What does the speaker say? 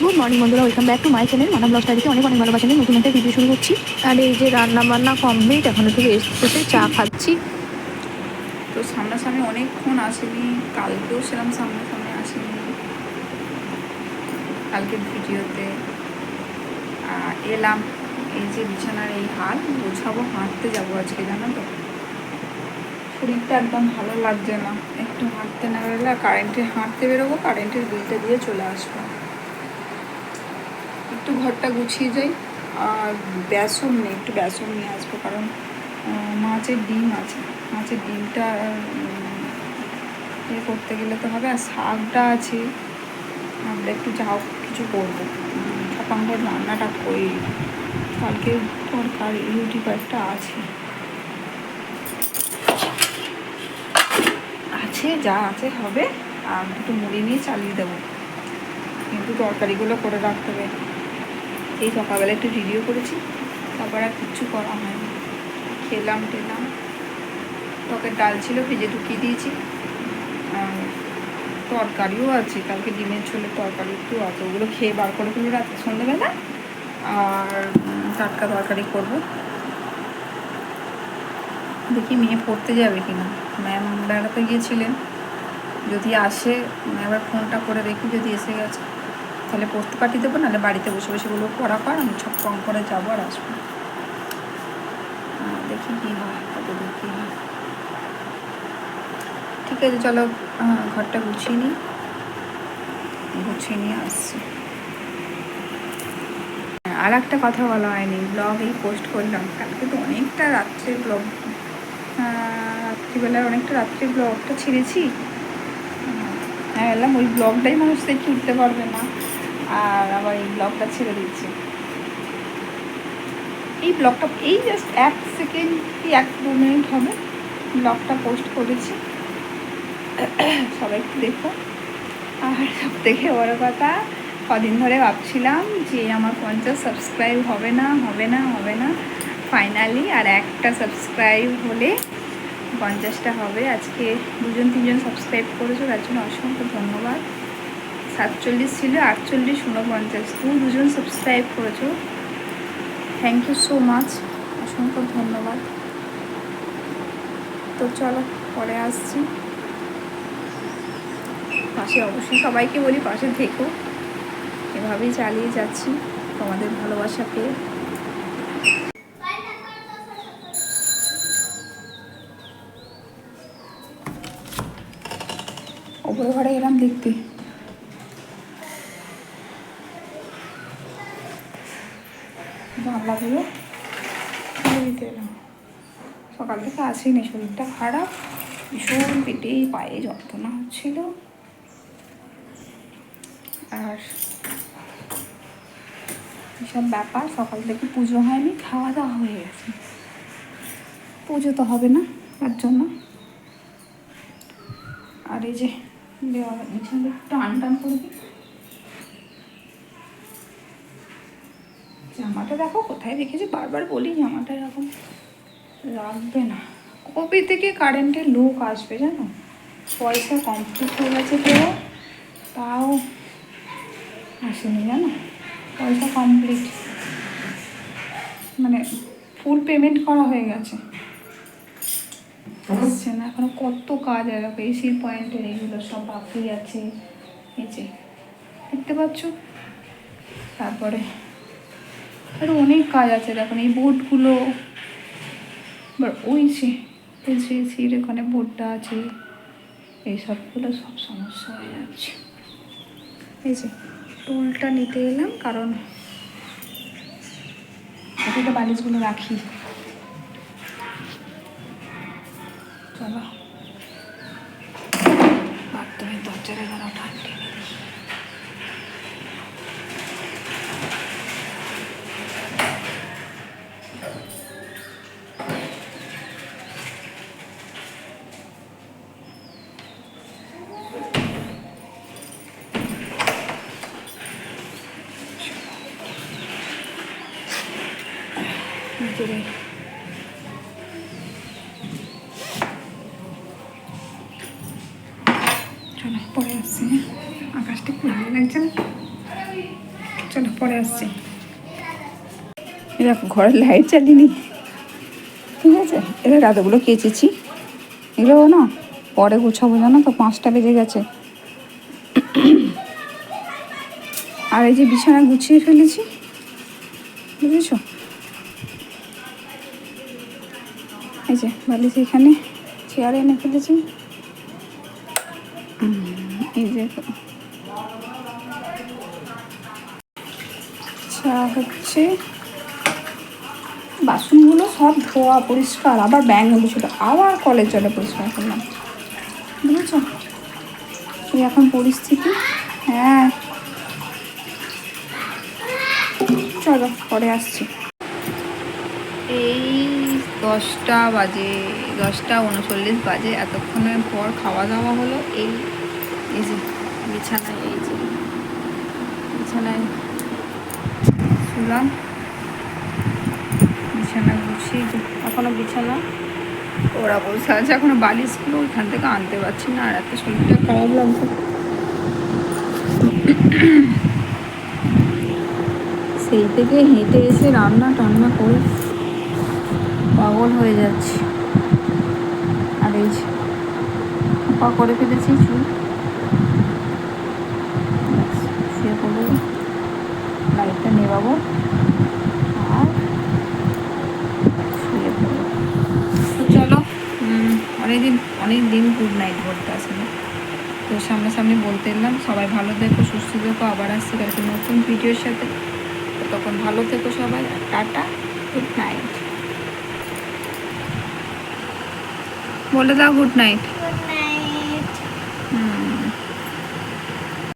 Good morning বন্ধুরা, welcome back to my channel মানা blog স্টাইলকে অনেক অনেক ভালোবাসা নিয়ে নতুন একটা ভিডিও শুরু করছি। আর এই যে রান্না বান্না কমপ্লিট, এখন একটু রেস্ট বসে চা খাচ্ছি। তো সামনাসামনি অনেকক্ষণ আসেনি, কালকেও সেরকম সামনাসামনি আসেনি। কালকের ভিডিওতে এলাম, এই যে বিছানার এই হাল গোছাবো, হাঁটতে যাবো আজকে, জানো তো শরীরটা একদম ভালো লাগছে না, একটু হাঁটতে না বেরোলে হাঁটতে বেরোবো, কারেন্টের বিলটা দিয়ে চলে আসবো। একটু ঘরটা গুছিয়ে যাই, আর বেসন নেই, একটু বেসন নিয়ে আসবো, কারণ মাছের ডিম আছে, মাছের ডিমটা ইয়ে করতে গেলে তো হবে। আর শাকটা আছে, আমরা একটু যাও কিছু করবো, ছপাং করে রান্নাটা করি। কালকে তরকারি রুটি কয়েকটা আছে, যা আছে হবে। আর দুটো মুড়ি নিয়ে চালিয়ে দেবো, কিন্তু তরকারিগুলো করে রাখতে হবে। এই সকালবেলা একটু ভিডিও করেছি, তারপর আর কিচ্ছু করা হয়নি। খেলাম টেলাম, টকের ডাল ছিল ভেজে ঢুকিয়ে দিয়েছি, তরকারিও আছে, কালকে ডিমের ঝোলের তরকারি একটু আছে, ওগুলো খেয়ে বার করে ফেলবো রাত্রে সন্ধ্যেবেলা। আর টাটকা তরকারি করবো, দেখি মেয়ে পড়তে যাবে কিনা। ম্যাম বেড়াতে গিয়েছিলেন, যদি আসে একবার ফোনটা করে দেখি, যদি এসে গেছে তাহলে পড়তে পাঠিয়ে দেবো, নাহলে বাড়িতে বসে বসে বলবো পড়া কর, আমি সব কম করে যাবো আর আসবো। দেখি কী হয়, কতদূর কী হয়। ঠিক আছে, চলো ঘরটা গুছিয়ে নিয়ে আসছি। আর একটা কথা বলা হয়নি, ব্লগ এই পোস্ট করলাম, কালকে তো অনেকটা রাত্রের ব্লগ, রাত্রিবেলায় অনেকটা রাত্রের ব্লগটা ছেড়েছি। হ্যাঁ, এলাম ওই ব্লগটাই মানুষ দেখে উঠতে পারবে না, আর আবার এই ব্লগটা ছেড়ে দিচ্ছি। এই ব্লগটা এই জাস্ট 1 সেকেন্ড কি 1-2 মিনিট হবে, ব্লগটা পোস্ট করেছি, সবাই একটু দেখো। আর সব থেকে বড় কথা, কদিন ধরে ভাবছিলাম যে আমার 50 সাবস্ক্রাইব হবে না, ফাইনালি আর একটা সাবস্ক্রাইব হলে 50টা হবে। আজকে 2-3জন সাবস্ক্রাইব করেছো, তার জন্য অসংখ্য ধন্যবাদ। 47 ছিল, 48, 49, 2জন সাবস্ক্রাইব করেছো, থ্যাংক ইউ সো মাচ, অসংখ্য ধন্যবাদ। তো চলো পরে আসছি, পাশে অবশ্যই সবাইকে বলি পাশে থেকো, এভাবেই চালিয়ে যাচ্ছি তোমাদের ভালোবাসা পেয়ে। ওপরে ঘরে এলাম দেখতে, জানলাগুলো খুলে দিতে এলাম। সকাল থেকে আসিনি, শরীরটা খারাপ, ভীষণ পেটে পায়ে যন্ত্রণা হচ্ছিল, আর এসব ব্যাপার। সকাল থেকে পুজো হয়নি, খাওয়া দাওয়া হয়ে গেছে, পুজো তো হবে না তার জন্য। আর এই যে বিছানা টান করবি, জামাটা দেখো কোথায় রেখেছি, বারবার বলি জামাটা এরকম রাখবে না। কবে থেকে কারেন্টের লোক আসবে জানো, পয়সা কমপ্লিট হয়ে গেছে, কেউ তাও আসেনি জানো, পয়সা কমপ্লিট মানে ফুল পেমেন্ট করা হয়ে গেছে, আসছে না এখনো। কত কাজ আছে, এসির পয়েন্টের এইগুলো সব বাকি আছে, এই যে দেখতে পাচ্ছ। তারপরে আরও অনেক কাজ আছে, দেখুন এই বোর্ডগুলো, এবার ওই যে এসির এখানে বোর্ডটা আছে, এই সবগুলো সব সমস্যা হয়ে যাচ্ছে। এই যে টুলটা নিতে এলাম, কারণ ওটা বালিশগুলো রাখি। চলো বাথরুমের দরজাটা যেন ঠান্ডা। ভিতরে চলো পরে আসছি, আকাশটা খুব ভালো লাগছে না। চলো পরে আসছি। দেখো ঘরের লাইট জ্বালিনি, ঠিক আছে। এবার রাতগুলো কেচেছি, এগুলো না পরে গুছাবো, জানো তো 5টা বেজে গেছে। আর এই যে বিছানা গুছিয়ে ফেলেছি, বুঝেছো? এই যে বালিশ এখানে চেয়ারে এনে ফেলেছি। এই যে চা হচ্ছে, বাসনগুলো সব ধোয়া পরিষ্কার, আবার ব্যাঙ উঠেছিল, আবার কলের জলে পরিষ্কার করলাম, বুঝেছো? এই এখন পরিস্থিতি। হ্যাঁ চলো পরে আসছি। এই 10টা বাজে, 10টা 39 বাজে। এতক্ষণের পর খাওয়া দাওয়া হলো। এই যে বিছানায়, এই যে বিছানায় শুলাম, বিছানা গুছিয়ে এখনো বিছানা ওরা বসে আছে, এখনো বালিশগুলো ওইখান থেকে আনতে পারছি না, আর এত শরীরটা খারাপ লাগছে। সেই থেকে হেঁটে এসে রান্না টান্না করে পাগল হয়ে যাচ্ছে। আর এই যে পা করে ফেলেছি চুল, শুয়ে পড়বো, লাইটটা নেবাবো আর শুয়ে পড়বো। তো চলো, অনেক দিন গুড নাইট বলতে আসলে, তো সামনাসামনি বলতে এলাম। সবাই ভালো থেকো, সুস্থ থেকো, আবার আসছি কালকে নতুন ভিডিওর সাথে। তো তখন ভালো থেকো সবাই, আর টাটা, গুড নাইট বলে দাও, গুড নাইট।